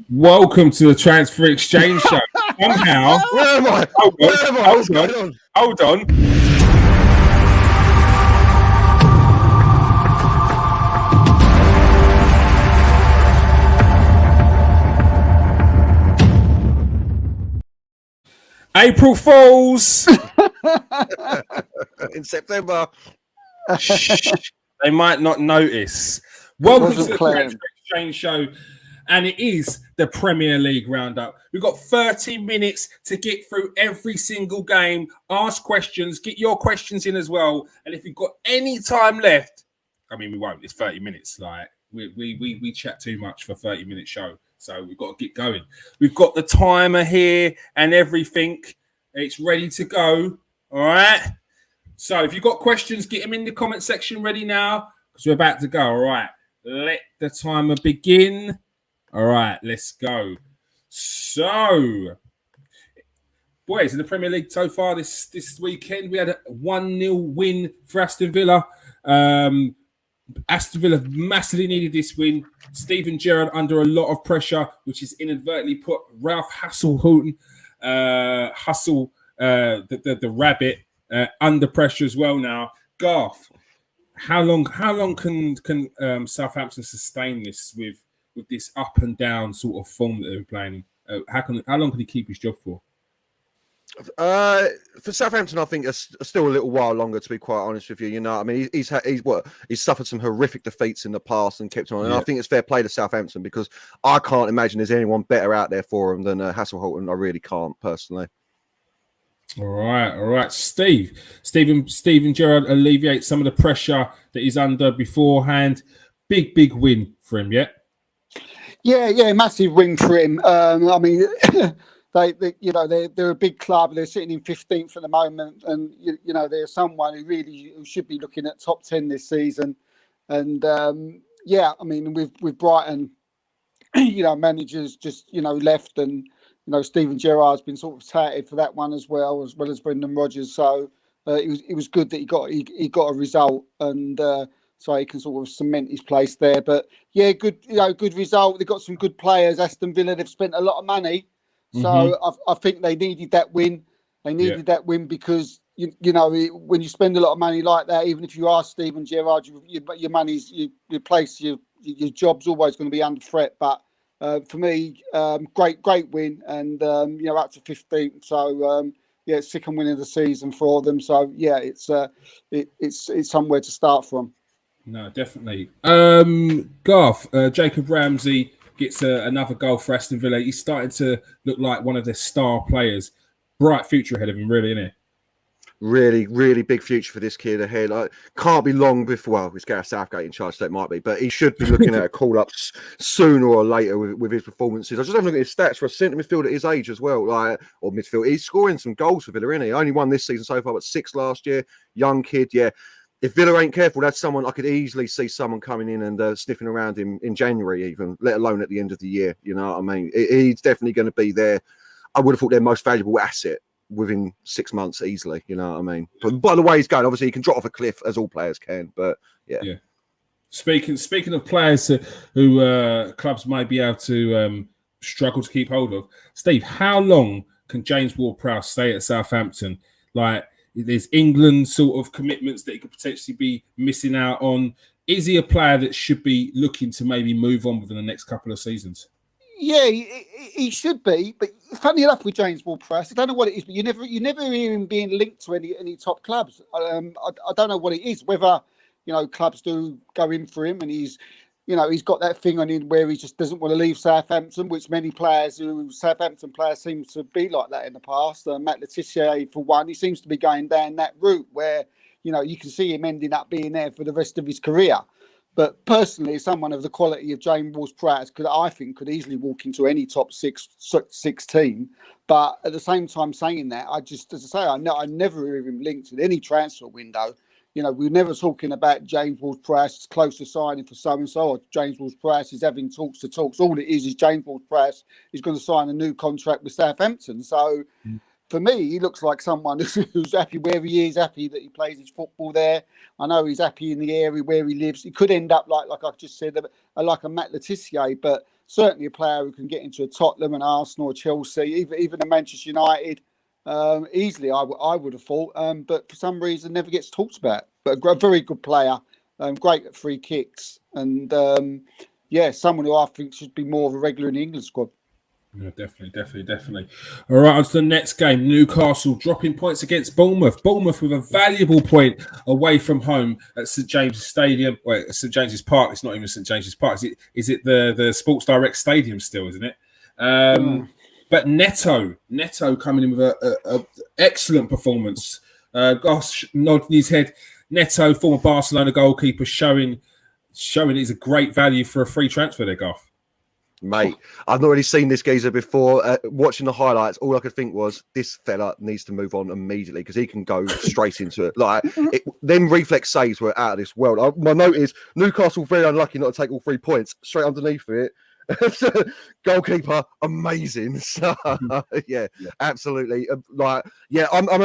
Welcome to the Transfer Exchange Show. Somehow, Where am I? Hold on. April Fools. In September. They might not notice. Welcome to the Transfer Exchange Show. And it is the Premier League roundup. We've got 30 minutes to get through every single game, ask questions, get your questions in as well. And if you've got any time left, I mean, we won't. It's 30 minutes. Like we chat too much for 30-minute show. So we've got to get going. We've got the timer here and everything. It's ready to go. All right. So if you've got questions, get them in the comment section ready now because we're about to go. All right. Let the timer begin. All right, let's go. So, boys, in the Premier League so far this weekend, we had a 1-0 win for Aston Villa. Aston Villa massively needed this win. Steven Gerrard under a lot of pressure, which has inadvertently put Ralph Hasenhüttl, the rabbit, under pressure as well now. Garth, how long can Southampton sustain this with this up and down sort of form that they're playing? How long can he keep his job for? For Southampton, I think it's still a little while longer, to be quite honest with you. You know, I mean, he's suffered some horrific defeats in the past and kept on. And I think it's fair play to Southampton because I can't imagine there's anyone better out there for him than Hasenhüttl. I really can't personally. All right. Steven Gerrard alleviates some of the pressure that he's under beforehand. Big win for him, yeah. Yeah, massive win for him. I mean, they're a big club. They're sitting in 15th at the moment, and they're someone who should be looking at top 10 this season. And I mean, with Brighton, managers just left, and Steven Gerrard's been sort of touted for that one as well as Brendan Rodgers. So it was good that he got a result, and so he can sort of cement his place there. But yeah, good result. They've got some good players. Aston Villa, they've spent a lot of money. So I think they needed that win. They needed that win because, when you spend a lot of money like that, even if you are Steven Gerrard, your money's, your place, your job's always going to be under threat. But for me, great win. And, up to 15th. So, second win of the season for them. So, yeah, it's somewhere to start from. No, definitely. Garth, Jacob Ramsey gets another goal for Aston Villa. He's starting to look like one of their star players. Bright future ahead of him, really, isn't it? Really, really big future for this kid ahead. Can't be long before. Well, it's Gareth Southgate in charge, so it might be, but he should be looking at a call-up sooner or later with his performances. I just haven't looked at his stats for a centre midfield at his age as well, or midfield. He's scoring some goals for Villa, isn't he? Only won this season so far, but 6 last year. Young kid, yeah. If Villa ain't careful, that's someone I could easily see someone coming in and sniffing around him in January, even, let alone at the end of the year. You know what I mean? He's definitely going to be there. I would have thought their most valuable asset within 6 months easily. You know what I mean? But by the way he's going, obviously he can drop off a cliff as all players can. But yeah. Speaking of players who clubs might be able to struggle to keep hold of, Steve, how long can James Ward-Prowse stay at Southampton? Like, there's England sort of commitments that he could potentially be missing out on. Is he a player that should be looking to maybe move on within the next couple of seasons? Yeah, he should be. But funny enough, with James Ward-Prowse, I don't know what it is, but you never hear him being linked to any top clubs. I don't know what it is. Whether clubs do go in for him, and he's got that thing on him where he just doesn't want to leave Southampton, which Southampton players seem to be like that in the past. Matt Le Tissier, for one, he seems to be going down that route where, you can see him ending up being there for the rest of his career. But personally, someone of the quality of James Ward-Prowse could easily walk into any top six team. But at the same time saying that, I never hear him linked in any transfer window. We're never talking about James Ward-Prowse close to signing for so-and-so, or James Ward-Prowse is having talks. All it is James Ward-Prowse is going to sign a new contract with Southampton. So for me, he looks like someone who's happy where he is, happy that he plays his football there. I know he's happy in the area where he lives. He could end up like I just said, like a Matt Le Tissier, but certainly a player who can get into a Tottenham and Arsenal or Chelsea, even a Manchester United. Easily, I would have thought, but for some reason never gets talked about. But a very good player, great at free kicks, and someone who I think should be more of a regular in the England squad. Yeah, definitely. All right, on to the next game. Newcastle dropping points against Bournemouth. Bournemouth with a valuable point away from home at St James's Stadium. Well, St James's Park. It's not even St James's Park. Is it the Sports Direct Stadium still, isn't it? But Neto coming in with a excellent performance. Gosh, nodding his head. Neto, former Barcelona goalkeeper, showing he's a great value for a free transfer there, Garth. Mate, I've not really seen this geezer before. Watching the highlights, all I could think was this fella needs to move on immediately because he can go straight into it. Them reflex saves were out of this world. My note is Newcastle very unlucky not to take all 3 points. Straight underneath it, goalkeeper amazing. So, yeah, absolutely. I've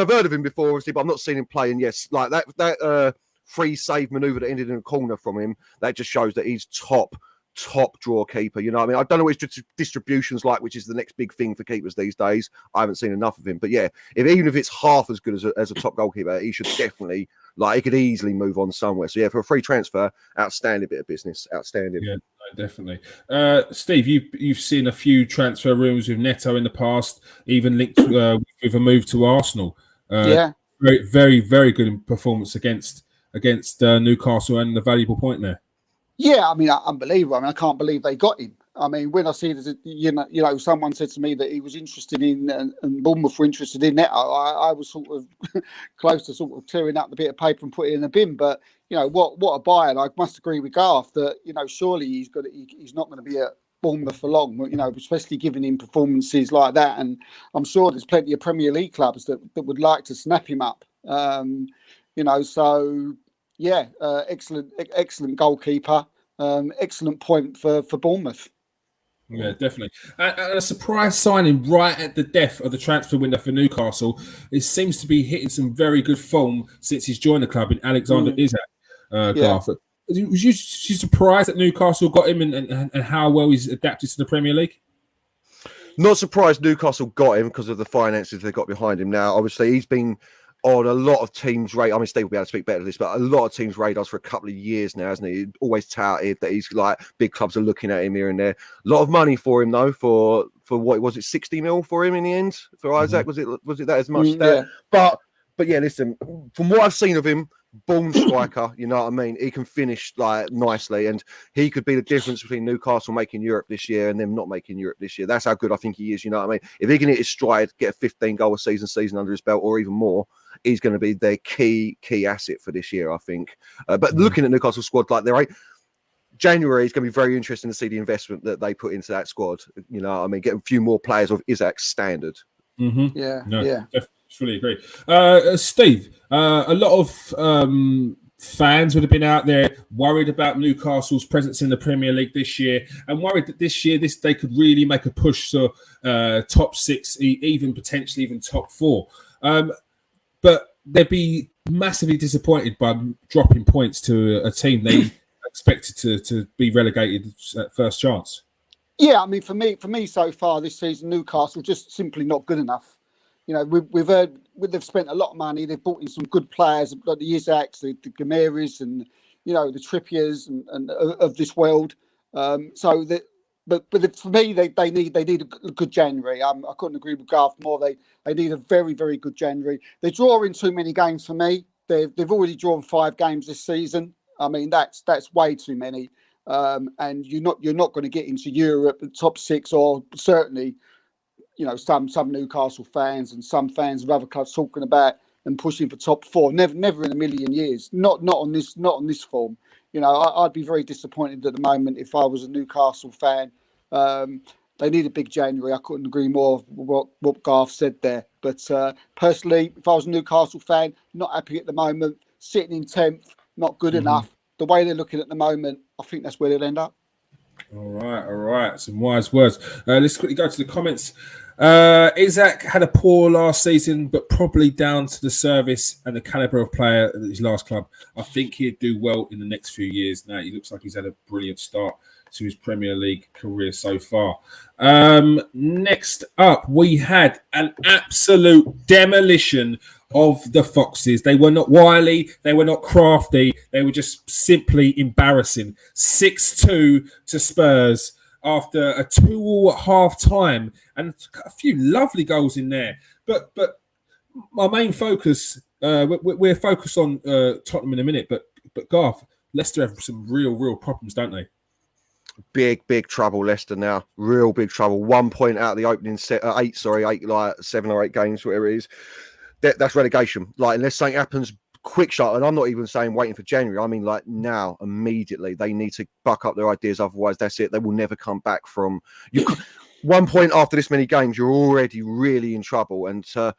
heard of him before, obviously, but I've not seen him play. And yes, like that free save maneuver that ended in a corner from him, that just shows that he's top draw keeper. You know what I mean? I don't know what his distribution's like, which is the next big thing for keepers these days. I haven't seen enough of him, but yeah, even if it's half as good as a top goalkeeper, he should definitely, he could easily move on somewhere. So yeah, for a free transfer, outstanding bit of business. Outstanding. Yeah, definitely. Steve, you've seen a few transfer rumours with Neto in the past, even linked with a move to Arsenal. Very, very, very good performance against Newcastle, and the valuable point there. Yeah, I mean, unbelievable. I mean, I can't believe they got him. I mean, when I see that, someone said to me that he was interested in, and Bournemouth were interested in Neto, I was sort of close to sort of tearing up the bit of paper and putting it in the bin. But what a buy! And I must agree with Garth that surely he's not going to be at Bournemouth for long. Especially giving him performances like that. And I'm sure there's plenty of Premier League clubs that would like to snap him up. So. Yeah, excellent goalkeeper. Excellent point for Bournemouth. Yeah, definitely. And a surprise signing right at the death of the transfer window for Newcastle. It seems to be hitting some very good form since he's joined the club in Alexander Isak. Garth. Was you surprised that Newcastle got him and how well he's adapted to the Premier League? Not surprised Newcastle got him because of the finances they got behind him. Now, obviously, he's been on a lot of teams' radars. I mean, Steve will be able to speak better to this, but a lot of teams' radars for a couple of years now, hasn't he? Always touted that he's big clubs are looking at him here and there. A lot of money for him though, for what was it, 60 mil for him in the end for Isak? Was it that as much? Yeah. But yeah, listen, from what I've seen of him, born striker, you know what I mean? He can finish nicely, and he could be the difference between Newcastle making Europe this year and them not making Europe this year. That's how good I think he is, you know what I mean? If he can hit his stride, get a 15-goal a season under his belt, or even more, he's going to be their key asset for this year, I think. But looking at Newcastle squad, January is going to be very interesting to see the investment that they put into that squad. You know what I mean? Get a few more players of Isak's standard. Mm-hmm. Yeah. Definitely. Fully agree. Steve, a lot of fans would have been out there worried about Newcastle's presence in the Premier League this year, and worried that this year they could really make a push to top 6, even potentially even top 4. But they'd be massively disappointed by dropping points to a team they expected to be relegated at first chance. Yeah, I mean, for me so far this season, Newcastle just simply not good enough. We've heard they've spent a lot of money. They've brought in some good players like the Isaks, the Gameras, and the Trippiers and of this world. But for me, they need a good January. I couldn't agree with Garth more. They need a very, very good January. They're drawing too many games for me. They've already drawn 5 games this season. I mean, that's way too many. And you're not going to get into Europe, the top 6, or certainly. Some Newcastle fans and some fans of other clubs talking about and pushing for top 4. Never in a million years. Not on this form. I'd be very disappointed at the moment if I was a Newcastle fan. They need a big January. I couldn't agree more with what Garth said there. But personally, if I was a Newcastle fan, not happy at the moment. Sitting in 10th, not good enough. The way they're looking at the moment, I think that's where they'll end up. All right. Some wise words. Let's quickly go to the comments. Isak had a poor last season, but probably down to the service and the calibre of player at his last club. I think he'd do well in the next few years. Now he looks like he's had a brilliant start to his Premier League career so far. Next up, we had an absolute demolition of the Foxes. They were not wily, they were not crafty, they were just simply embarrassing. 6-2 to Spurs after a 2-2 at half time, and a few lovely goals in there. But my main focus, we're focused on Tottenham in a minute, but Garth, Leicester have some real problems, don't they? Big trouble, Leicester now. Real big trouble. 1 point out of the opening eight, like 7 or 8 games, whatever it is. That's relegation. Like, unless something happens quick shot, and I'm not even saying waiting for January. I mean, like, now, immediately, they need to buck up their ideas. Otherwise, that's it. They will never come back from 1 point after this many games. You're already really in trouble, and to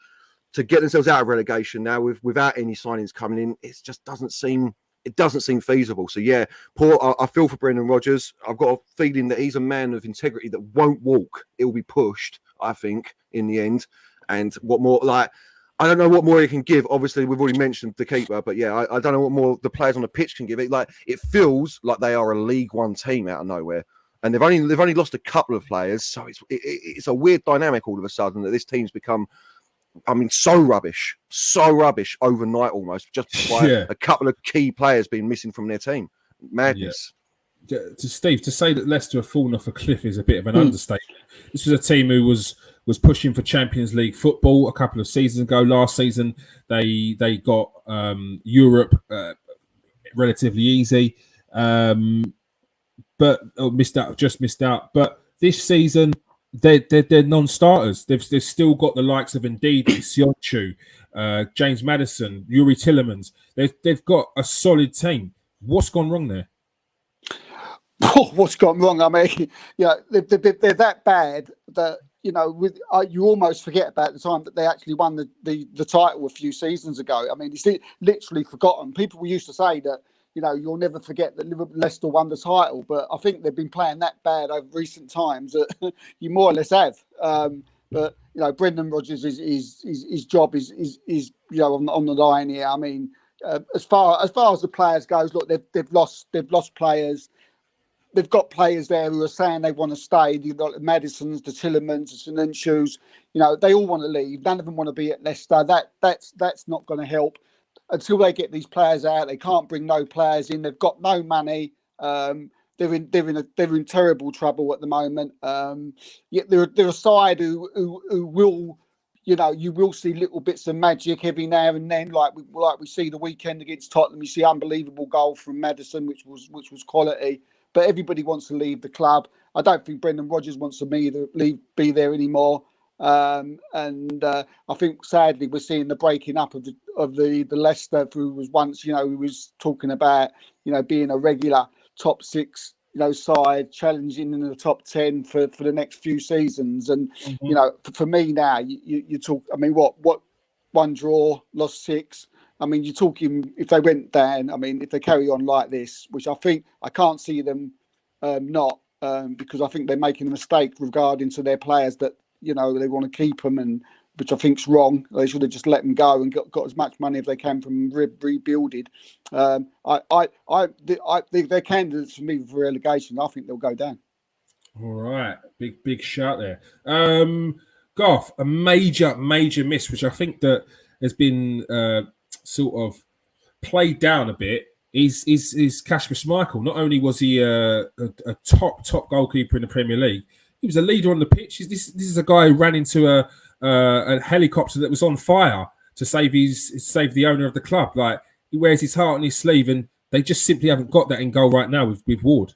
get themselves out of relegation now without any signings coming in, it just doesn't seem feasible. So yeah, I feel for Brendan Rodgers. I've got a feeling that he's a man of integrity that won't walk. He'll be pushed, I think, in the end. And what more, like, I don't know what more he can give. Obviously, we've already mentioned the keeper, but yeah, I don't know what more the players on the pitch can give. It feels like they are a League One team out of nowhere, and they've only lost a couple of players. So it's a weird dynamic all of a sudden that this team's become, I mean, so rubbish overnight almost, just by a couple of key players being missing from their team. Madness. Yeah. To Steve, to say that Leicester have fallen off a cliff is a bit of an understatement. This was a team who was pushing for Champions League football a couple of seasons ago. Last season, they got Europe relatively easy, but missed out. But this season, they're non-starters. They've still got the likes of Ndidi, Sionchu, James Maddison, Yuri Tillemans. They've got a solid team. What's gone wrong there? Oh, what's gone wrong? I mean, they're that bad that, you almost forget about the time that they actually won the title a few seasons ago. I mean, it's literally forgotten. People used to say that, you'll never forget that Leicester won the title, but I think they've been playing that bad over recent times that you more or less have. But Brendan Rodgers, his job is on the line here. I mean, as far as the players goes, look, they've lost players. They've got players there who are saying they want to stay. You've got the Maddisons, the Tillemans, the Sinanchus. They all want to leave. None of them want to be at Leicester. That's not going to help until they get these players out. They can't bring no players in. They've got no money. They're in terrible trouble at the moment. Yet they're a side who will, you will see little bits of magic every now and then, like we see the weekend against Tottenham. You see unbelievable goal from Maddison, which was quality. But everybody wants to leave the club. I don't think Brendan Rodgers wants to be there anymore. And I think sadly we're seeing the breaking up of the Leicester, who was once, who was talking about, being a regular top 6, side, challenging in the top 10 for the next few seasons. And for me now, you talk. I mean, what 1 draw, lost 6. I mean, you're talking, if they went down, I mean, if they carry on like this, which I can't see them not, because I think they're making a mistake regarding to their players that, they want to keep them, and which I think's wrong. They should have just let them go and got as much money as they can from rebuilding. They're candidates for me for relegation. I think they'll go down. All right. Big shout there. Garth, a major miss, which I think that has been sort of played down a bit, is Kasper Schmeichel. Not only was he a top goalkeeper in the Premier League, he was a leader on the pitch. This is a guy who ran into a helicopter that was on fire to save the owner of the club. Like, he wears his heart on his sleeve, and they just simply haven't got that in goal right now with Ward.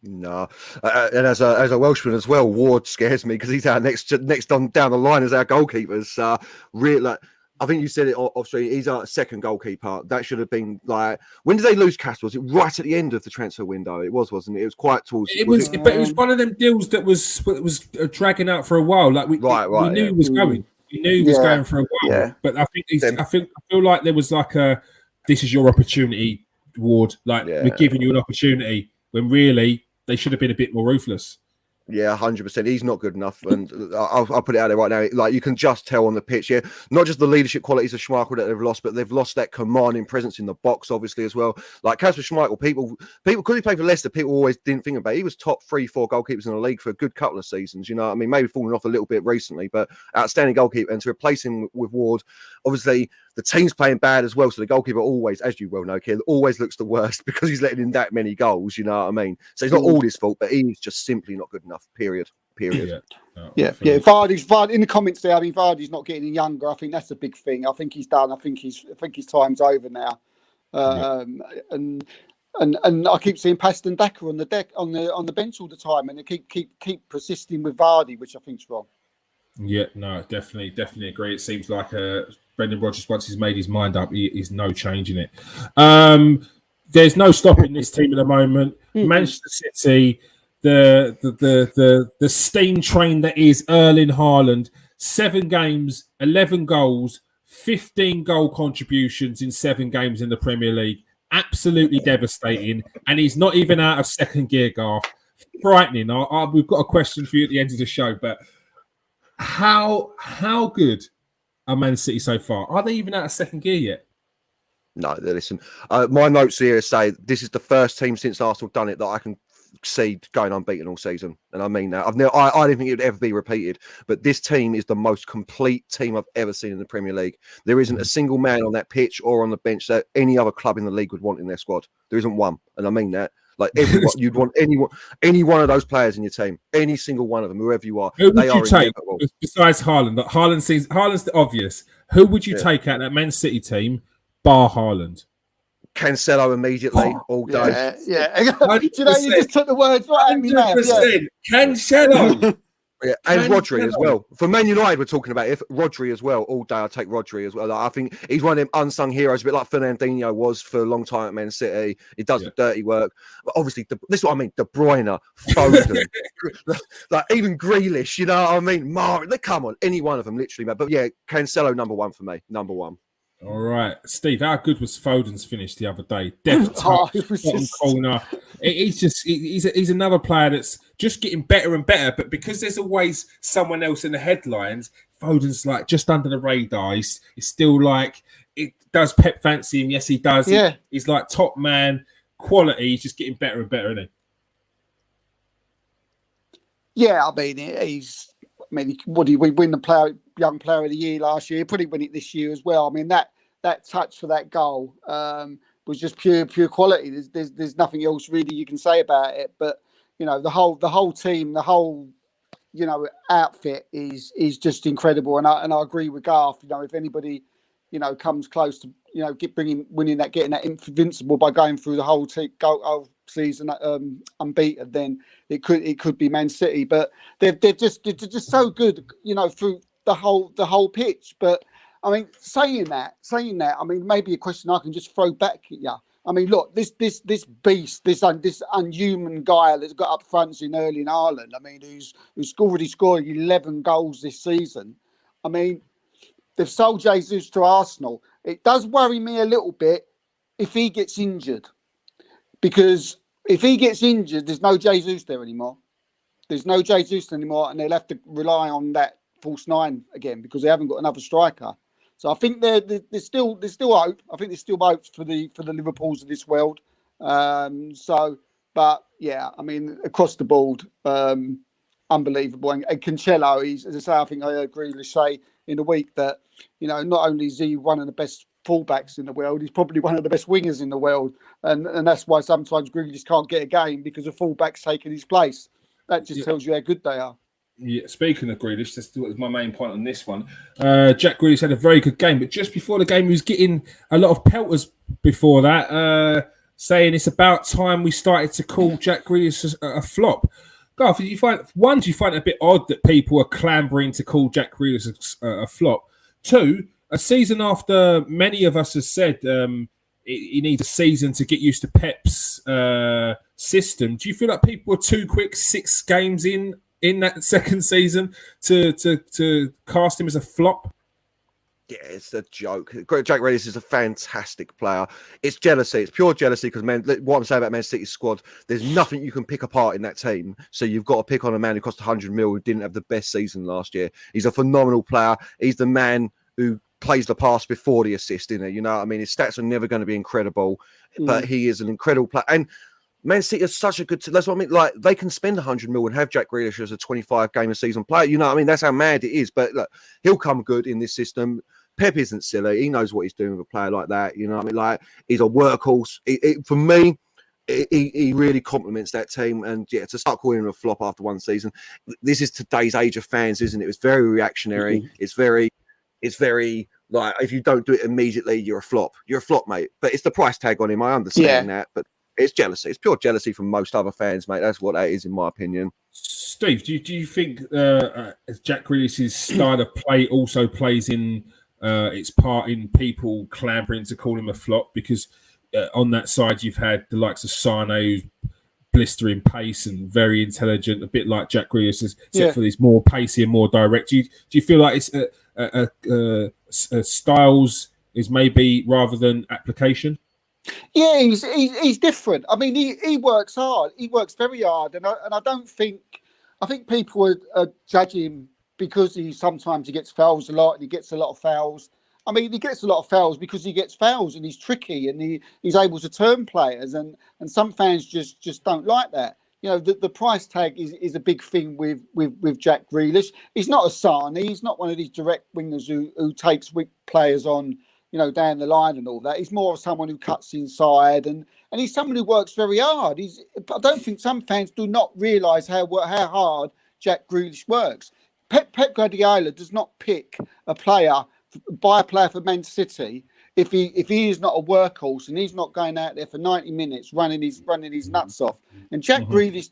No, and as a Welshman as well, Ward scares me because he's our next on down the line as our goalkeepers. Really, I think you said it off stream. He's our second goalkeeper. That should have been like, when did they lose Kasper? Was it right at the end of the transfer window? It wasn't it? It was quite towards. But it was one of them deals that was dragging out for a while. Like we knew he was going. We knew he was going for a while. Yeah. But I feel like there was like this is your opportunity, Ward. Like, we're giving you an opportunity when really they should have been a bit more ruthless. Yeah, 100%. He's not good enough, and I'll put it out there right now. Like, you can just tell on the pitch, yeah, not just the leadership qualities of Schmeichel that they've lost, but they've lost that commanding presence in the box, obviously, as well. Like Kasper Schmeichel, people, because he played for Leicester, people always didn't think about it. He was top 3-4 goalkeepers in the league for a good couple of seasons. You know what I mean? Maybe falling off a little bit recently, but outstanding goalkeeper. And to replace him with Ward, obviously, the team's playing bad as well, so the goalkeeper always, as you well know, Keir, always looks the worst because he's letting in that many goals, you know what I mean? So it's not all his fault, but he's just simply not good enough, period. Yeah. Vardy's in the comments there. I mean, Vardy's not getting any younger. I think that's a big thing. I think he's done. I think his time's over now. And I keep seeing Paston Daka on the deck on the bench all the time, and they keep persisting with Vardy, which I think's wrong. Yeah, no, definitely agree. It seems like Brendan Rodgers, once he's made his mind up, he's no changing it. There's no stopping this team at the moment. Manchester City, the steam train that is Erling Haaland, 7 games, 11 goals, 15 goal contributions in 7 games in the Premier League. Absolutely devastating. And he's not even out of second gear, Garth. Frightening. We've got a question for you at the end of the show, but how good are Man City so far? Are they even out of second gear yet? No, listen. My notes here say this is the first team since Arsenal done it that I can see going unbeaten all season, and I mean that. I didn't think it would ever be repeated, but this team is the most complete team I've ever seen in the Premier League. There isn't a single man on that pitch or on the bench that any other club in the league would want in their squad. There isn't one, and I mean that. Like everyone, you'd want any one of those players in your team, any single one of them, whoever you are. Who would you take besides Haaland? Haaland's the obvious. Who would you take out that Man City team, bar Haaland? Cancelo immediately all day. Yeah. Do you know, you just took the words right out of me now. Cancelo. Yeah, and Rodri as well. For Man United, we're talking about Rodri as well. All day, I'll take Rodri as well. Like, I think he's one of them unsung heroes, a bit like Fernandinho was for a long time at Man City. He does the dirty work. But obviously, this is what I mean. De Bruyne, Foden, like even Grealish, you know what I mean? Come on, any one of them, literally. But yeah, Cancelo, number 1 for me. Number 1. All right, Steve, how good was Foden's finish the other day? Deft touch, corner. He's another player that's just getting better and better. But because there's always someone else in the headlines, Foden's like just under the radar. He's still like, it does Pep fancy him? Yes, he does. Yeah, he's like top man quality. He's just getting better and better, isn't he? Yeah, I mean, what did we win the young player of the year last year? Probably win it this year as well. I mean, that touch for that goal was just pure quality. There's nothing else really you can say about it. But you know, the whole team, the whole outfit is just incredible. And I agree with Garth. You know, if anybody comes close to winning that, getting that invincible by going through the whole season unbeaten, then it could be Man City. But they're just so good, through the whole pitch. But I mean, saying that, I mean, maybe a question I can just throw back at you. I mean, look, this beast, this unhuman guy that's got up front in Erling Haaland. I mean, who's already scored 11 goals this season. I mean, they've sold Jesus to Arsenal. It does worry me a little bit if he gets injured, because if he gets injured, there's no Jesus there anymore. There's no Jesus anymore, and they'll have to rely on that false 9 again because they haven't got another striker. So I think there's still hope. I think there's still hope for the Liverpools of this world. But yeah, I mean, across the board, unbelievable. And Cancelo, as I say, I think I heard Grealish say in the week that not only is he one of the best fullbacks in the world, he's probably one of the best wingers in the world, and that's why sometimes Grealish can't get a game because a fullback's taking his place. That just tells you how good they are. Yeah, speaking of Grealish, that's my main point on this one. Jack Grealish had a very good game, but just before the game, he was getting a lot of pelters before that, saying it's about time we started to call Jack Grealish a flop. Garth, do you find it a bit odd that people are clambering to call Jack Grealish a flop? 2, a season after many of us have said he needs a season to get used to Pep's system. Do you feel like people are too quick 6 games in that second season to cast him as a flop? Yeah, it's a joke. Jack Grealish is a fantastic player. It's jealousy. It's pure jealousy because, what I'm saying about Man City's squad, there's nothing you can pick apart in that team. So you've got to pick on a man who cost 100 mil who didn't have the best season last year. He's a phenomenal player. He's the man who plays the pass before the assist, in it. You know what I mean? His stats are never going to be incredible, but he is an incredible player. And Man City is such a good. That's what I mean. Like, they can spend 100 mil and have Jack Grealish as a 25 game a season player. You know what I mean? That's how mad it is. But look, he'll come good in this system. Pep isn't silly. He knows what he's doing with a player like that. You know what I mean? Like, he's a workhorse. For me, he really complements that team. And yeah, to start calling him a flop after one season, this is today's age of fans, isn't it? It's very reactionary. It's very like, if you don't do it immediately, you're a flop. You're a flop, mate. But it's the price tag on him. I understand that, but it's jealousy. It's pure jealousy from most other fans, mate. That's what that is, in my opinion. Steve, do you think Jack Grealish's style of play also plays in its part in people clambering to call him a flop? Because on that side, you've had the likes of Sane, who's blistering pace and very intelligent, a bit like Jack Grealish, except for this more pacey and more direct. Do you feel like it's styles is maybe rather than application? Yeah, he's different. I mean, he works hard. He works very hard, and I don't think. I think people are judging him because he gets fouls a lot, and he gets a lot of fouls. I mean, he gets a lot of fouls because he gets fouls, and he's tricky, and he's able to turn players, and some fans just don't like that. You know, the price tag is a big thing with Jack Grealish. He's not a Sane. He's not one of these direct wingers who takes weak players on, you know, down the line and all that. He's more of someone who cuts inside, and he's someone who works very hard. I don't think some fans do not realise how hard Jack Grealish works. Pep Guardiola does not pick a player for Man City if he is not a workhorse and he's not going out there for 90 minutes running his nuts off. And Jack Grealish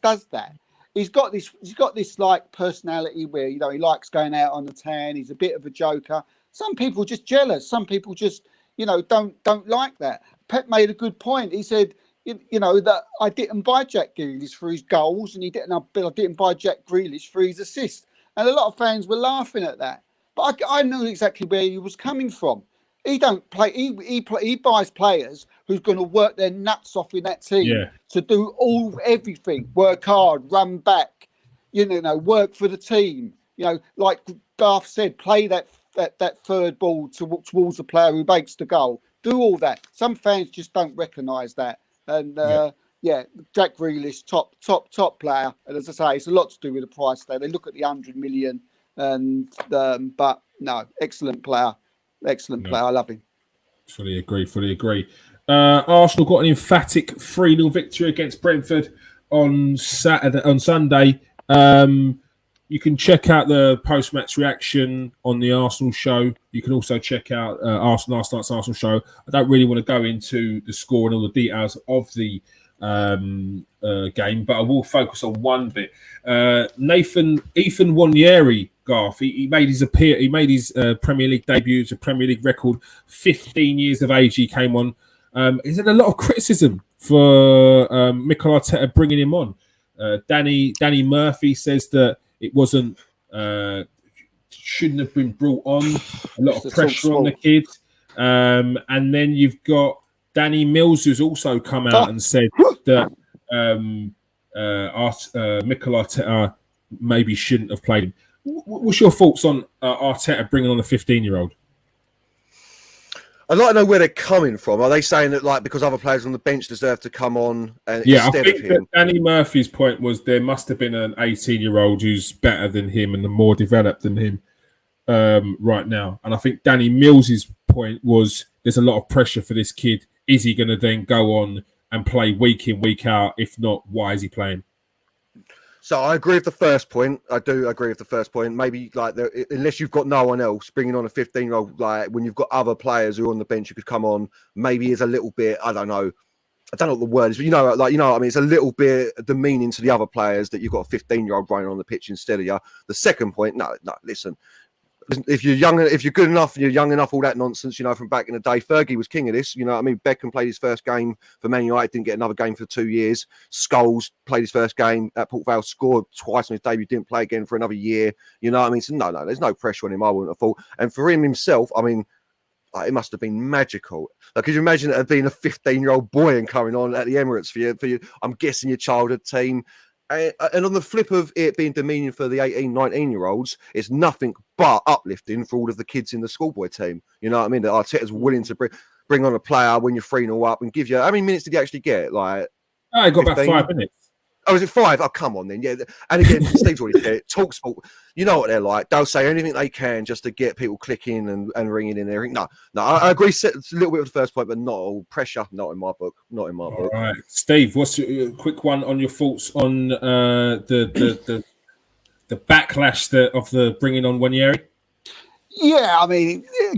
does that. He's got this like personality where, you know, he likes going out on the tan. He's a bit of a joker. Some people are just jealous. Some people just, you know, don't like that. Pep made a good point. He said, you know, that I didn't buy Jack Grealish for his goals, and I didn't buy Jack Grealish for his assists. And a lot of fans were laughing at that. But I knew exactly where he was coming from. He don't play. He buys players who's going to work their nuts off in that team to do everything, work hard, run back, you know, work for the team. You know, like Garth said, play that third ball towards the player who makes the goal. Do all that. Some fans just don't recognise that. And Jack Grealish, top player. And as I say, it's a lot to do with the price there. They look at the 100 million, and but no, excellent player. Excellent player. I love him. Fully agree. Arsenal got an emphatic 3-0 victory against Brentford on Sunday. You can check out the post-match reaction on the Arsenal show. You can also check out Arsenal Last Night's Arsenal show. I don't really want to go into the score and all the details of the game, but I will focus on one bit. Ethan Nwaneri, Garth, he made his Premier League debut. It's a Premier League record. 15 years of age he came on. He's had a lot of criticism for Mikel Arteta bringing him on. Danny Murphy says that it wasn't, shouldn't have been brought on. A lot of pressure on the kid. And then you've got Danny Mills, who's also come out and said that Mikel Arteta maybe shouldn't have played him. What's your thoughts on Arteta bringing on a 15-year-old? I'd like to know where they're coming from. Are they saying that, like, because other players on the bench deserve to come on instead of him? That Danny Murphy's point was there must have been an 18-year-old who's better than him and more developed than him right now. And I think Danny Mills's point was there's a lot of pressure for this kid. Is he going to then go on and play week in, week out? If not, why is he playing? So I agree with the first point. I do agree with the first point. Maybe like unless you've got no one else, bringing on a 15-year-old, like when you've got other players who are on the bench who could come on, maybe is a little bit. I don't know what the word is, but I mean, it's a little bit demeaning to the other players that you've got a 15-year-old running on the pitch instead of you. The second point, no, listen. If you're young, if you're good enough, and you're young enough, all that nonsense, from back in the day. Fergie was king of this. Beckham played his first game for Man United, didn't get another game for 2 years. Scholes played his first game at Port Vale, scored twice on his debut, didn't play again for another year. So no, there's no pressure on him. I wouldn't have thought. And for him himself, it must have been magical. Could you imagine it being a 15-year-old boy and coming on at the Emirates for you? I'm guessing your childhood team. And on the flip of it being demeaning for the 18, 19-year-olds, it's nothing but uplifting for all of the kids in the schoolboy team. You know what I mean? That Arteta's willing to bring on a player when you're 3-0 up and give you... How many minutes did he actually get? I got 15? About 5 minutes. Oh, is it 5? Oh, come on then. Yeah. And again, Steve's already said, TalkSport, you know what they're like. They'll say anything they can just to get people clicking and ringing in there. No, I agree. It's a little bit with the first point, but not all pressure. Not in my book. All right. Steve, what's your quick one on your thoughts on the backlash of the bringing on Nwaneri? Yeah,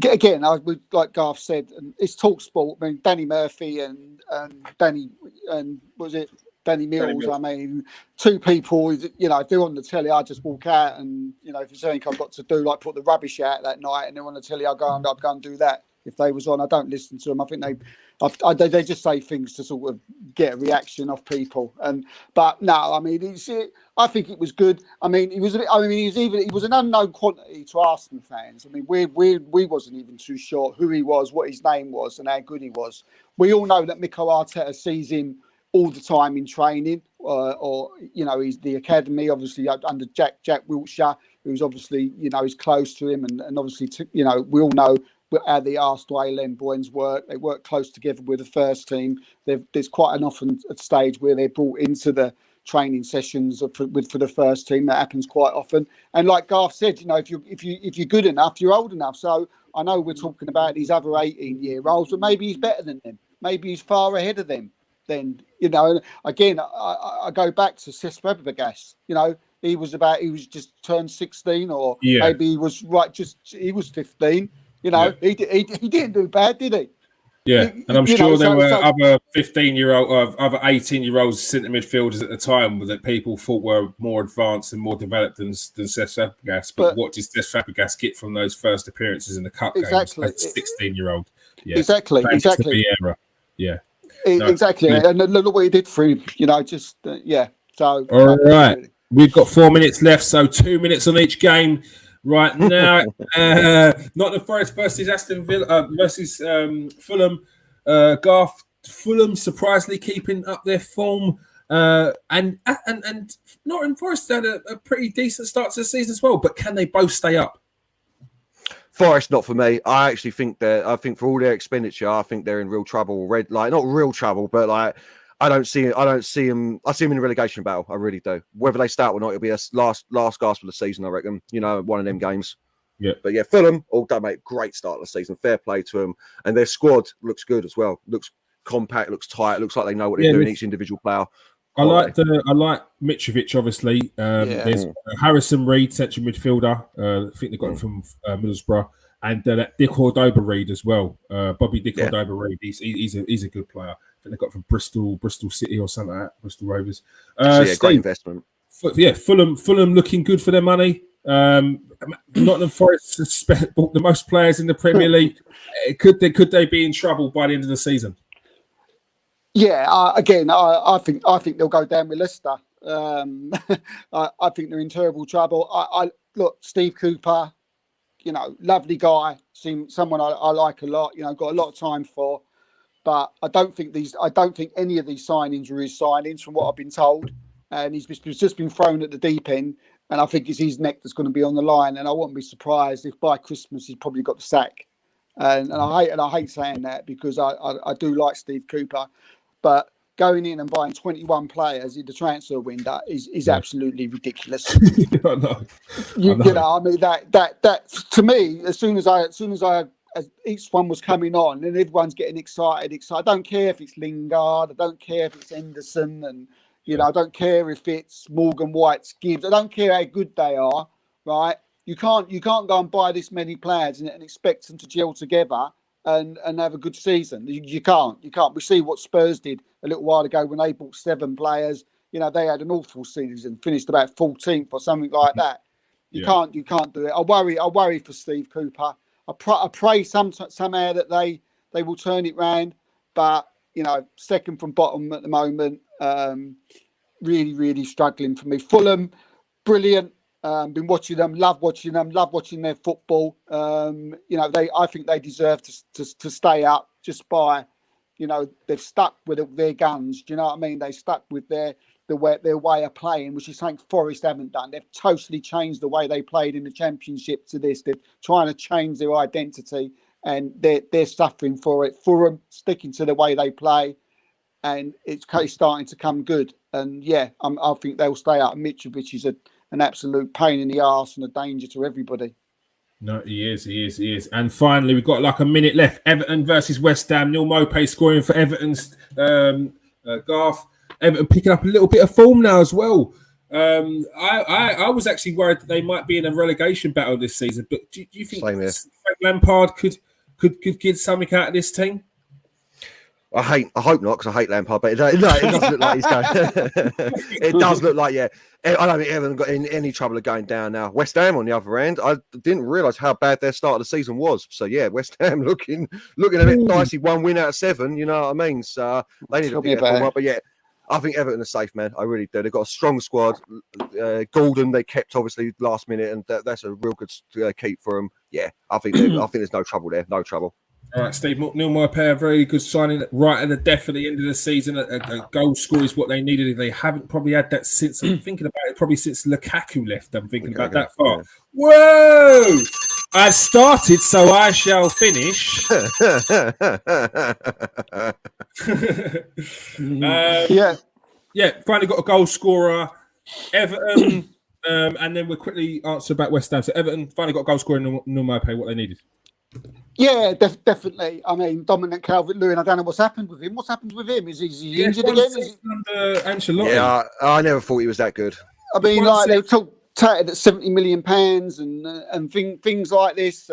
again, like Garth said, it's TalkSport. Danny Murphy and Danny Mills. Two people. If they're on the telly, I just walk out, and if there's anything I've got to do, like put the rubbish out that night, and they're on the telly, I'll go and do that. If they was on, I don't listen to them. I think they just say things to sort of get a reaction off people. But no, I think it was good. He was an unknown quantity to Arsenal fans. We wasn't even too sure who he was, what his name was, and how good he was. We all know that Mikel Arteta sees him all the time in training, he's the academy, obviously under Jack Wilshere, who's obviously, is close to him, and obviously, we all know how the Arsenal A-Lens boys work. They work close together with the first team. There's quite an often a stage where they're brought into the training sessions for the first team. That happens quite often. And like Garth said, if you're good enough, you're old enough. So I know we're talking about these other 18-year-olds, but maybe he's better than them. Maybe he's far ahead of them. Then again, I go back to Cesc Fabregas. He was just turned 16, or maybe he was he was 15. He didn't do bad, did he? Yeah, and I'm sure there were other 15-year-old or other 18-year-olds centre midfielders at the time that people thought were more advanced and more developed than Cesc Fabregas. But what did Cesc Fabregas get from those first appearances in the cup games as a 16-year-old? Yeah, exactly. Yeah. Exactly, and look what he did for him. So all right, we've got 4 minutes left, so 2 minutes on each game right now. Nottingham Forest versus Aston Villa versus Fulham. Garth, Fulham surprisingly keeping up their form, and Nottingham Forest had a pretty decent start to the season as well. But can they both stay up? Forest, not for me. I actually think for all their expenditure, I think they're in real trouble. Not real trouble, but I don't see them. I see them in a relegation battle. I really do. Whether they start or not, it'll be a last gasp of the season, I reckon. One of them games. Yeah. But yeah, Fulham done make great start of the season. Fair play to them, and their squad looks good as well. Looks compact, looks tight. Looks like they know what they're doing. Each individual player. I like Mitrovic, obviously. There's Harrison Reed, central midfielder. I think they got him from Middlesbrough, and that Dick Cordoba-Reid as well. Bobby Dick Cordoba-Reid. He's a good player. I think they got from Bristol City or something like that. Bristol Rovers. Steve, great investment. Fulham looking good for their money. Nottingham Forest bought the most players in the Premier League. Could they be in trouble by the end of the season? Yeah, I think they'll go down with Leicester. I think they're in terrible trouble. I look, Steve Cooper, lovely guy, someone I like a lot. Got a lot of time for, but I don't think any of these signings are his signings, from what I've been told. And he's just been thrown at the deep end, and I think it's his neck that's going to be on the line. And I wouldn't be surprised if by Christmas he's probably got the sack. And I hate saying that, because I do like Steve Cooper. But going in and buying 21 players in the transfer window is absolutely ridiculous. I know. That to me, as soon as each one was coming on and everyone's getting excited. I don't care if it's Lingard, I don't care if it's Henderson, and I don't care if it's Morgan White, Gibbs. I don't care how good they are, right? You can't go and buy this many players and expect them to gel together and have a good season. You can't. We see what Spurs did a little while ago when they bought 7 players. They had an awful season, finished about 14th or something like that. You can't do it. I worry for Steve Cooper. I pray somehow that they will turn it round, but second from bottom at the moment. Really, really struggling for me. Fulham, brilliant. Been watching them, love watching their football. I think they deserve to stay up just by, they've stuck with their guns. Do you know what I mean? They stuck with their way of playing, which is something Forest haven't done. They've totally changed the way they played in the Championship to this. They're trying to change their identity, and they're suffering for it. Fulham sticking to the way they play, and it's starting to come good. And I think they'll stay up. Mitrovic is an absolute pain in the arse and a danger to everybody. No, he is. And finally, we've got like a minute left. Everton versus West Ham. Neil Maupay scoring for Everton's Garth. Everton picking up a little bit of form now as well. I was actually worried that they might be in a relegation battle this season. But do you think Frank Lampard could get something out of this team? I hope not, because I hate Lampard, but it does look like he's going. It does look like, I don't think Everton got in any trouble of going down now. West Ham, on the other end, I didn't realise how bad their start of the season was. So, West Ham looking a bit dicey. 1 win out of 7, you know what I mean? So, they need to pick it up. But, I think Everton are safe, man. I really do. They've got a strong squad. Gordon, they kept, obviously, last minute, and that's a real good keep for them. I think there's no trouble there. No trouble. All right, Steve, Neil Maupay, a very good signing right at the death at the end of the season. A goal score is what they needed. They haven't probably had that since, I'm thinking about it, probably since Lukaku left. I'm thinking about that far. Yeah. Whoa! I've started, so I shall finish. Finally got a goal scorer. Everton, and then we'll quickly answer about West Ham. So Everton finally got a goal scorer in Neil Maupay, what they needed. Yeah, definitely. I mean, Dominic Calvert-Lewin, I don't know what's happened with him. What's happened with him? Is he injured again? Under Ancelotti. Yeah, I never thought he was that good. I mean, they were touted at £70 million and things like this.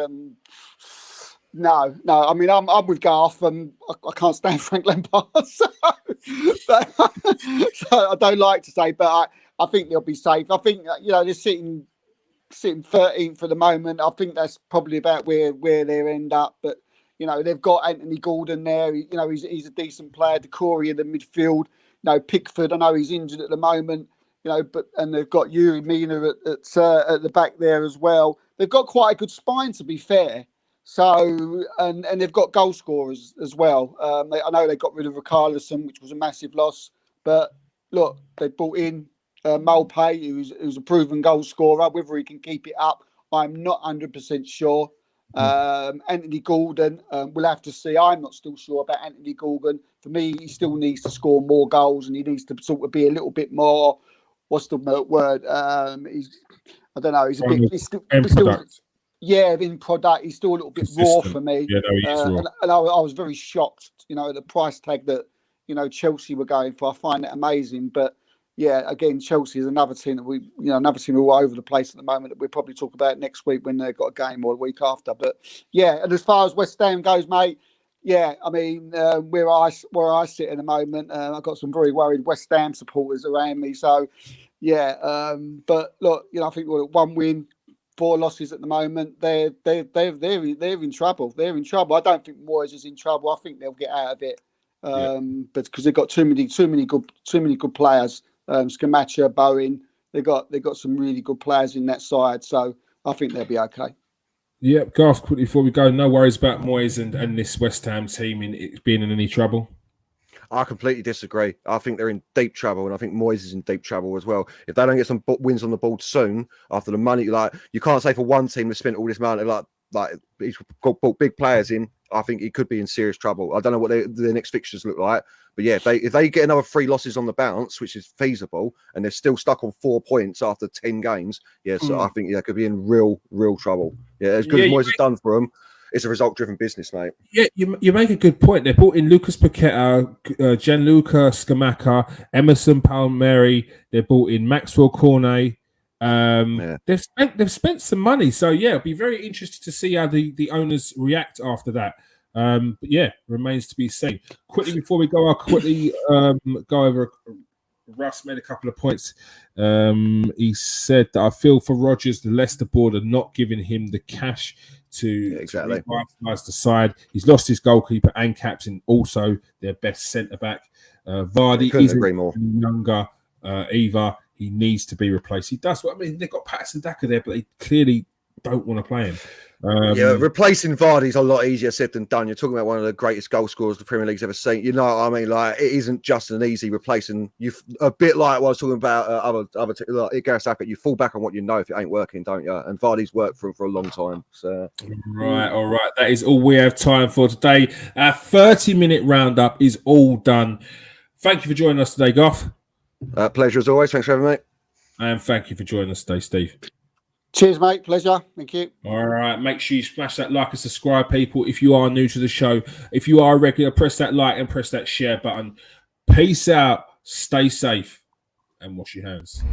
No. I mean, I'm with Garth. I can't stand Frank Lampard, so I don't like to say, but I think they'll be safe. I think they're sitting 13th for the moment. I think that's probably about where they end up. But they've got Anthony Gordon there. He's a decent player. Decore in the midfield. Pickford, I know he's injured at the moment. And they've got Yuri Mina at the back there as well. They've got quite a good spine, to be fair. So and they've got goal scorers as well. I know they got rid of Richarlison, which was a massive loss. But look, they brought in Maupay, who's a proven goal scorer. Whether he can keep it up, I'm not 100% sure. Anthony Gordon, we'll have to see. I'm not still sure about Anthony Gordon. For me, he still needs to score more goals, and he needs to sort of be a little bit more. What's the word? I don't know. He's a bit. He's still in product. He's still a little bit raw for me. Yeah, no, he is raw. And I was very shocked. The price tag that Chelsea were going for. I find it amazing, but. Yeah, again, Chelsea is another team that another team all over the place at the moment that we'll probably talk about next week when they've got a game or a week after. But and as far as West Ham goes, mate, I mean, where I sit at the moment, I've got some very worried West Ham supporters around me. So, but look, I think we're at 1 win, 4 losses at the moment. They're in trouble. They're in trouble. I don't think Moyes is in trouble. I think they'll get out of it, but because they've got too many good players. Scamacca, Bowen, they got some really good players in that side, so I think they'll be okay. Yep, Garth, quickly before we go, no worries about Moyes and this West Ham team being in any trouble. I completely disagree. I think they're in deep trouble, and I think Moyes is in deep trouble as well. If they don't get some wins on the board soon, after the money, you can't say for one team to spend all this money, like he's brought big players in. I think he could be in serious trouble. I don't know what their next fixtures look like, but if they get another 3 losses on the bounce, which is feasible, and they're still stuck on 4 points after 10 games, so I think could be in real trouble. As good as Moyes has done for them, it's a result-driven business, mate. Yeah, you make a good point. They brought in Lucas Paqueta, Gianluca Scamacca, Emerson Palmieri. They brought in Maxwell Cornet. They've spent some money, so it'll be very interesting to see how the owners react after that. But remains to be seen. Quickly before we go, I'll quickly go over Russ made a couple of points. He said that I feel for Rodgers, the Leicester board are not giving him the cash to revitalise the side. He's lost his goalkeeper and captain, also their best centre back. Vardy isn't younger either. He needs to be replaced. He does. I mean, they've got Patterson Daka there, but they clearly don't want to play him. Replacing Vardy's a lot easier said than done. You're talking about one of the greatest goal scorers the Premier League's ever seen. You know what I mean? Like, it isn't just an easy replacing. You a bit like what I was talking about like Gareth Southgate. You fall back on what you know if it ain't working, don't you? And Vardy's worked for him for a long time. So all right. That is all we have time for today. Our 30-minute roundup is all done. Thank you for joining us today, Goff. Pleasure as always. Thanks for having me. And thank you for joining us today, Steve. Cheers, mate. Pleasure. Thank you. All right. Make sure you smash that like and subscribe, people. If you are new to the show, if you are a regular, press that like and press that share button. Peace out. Stay safe and wash your hands.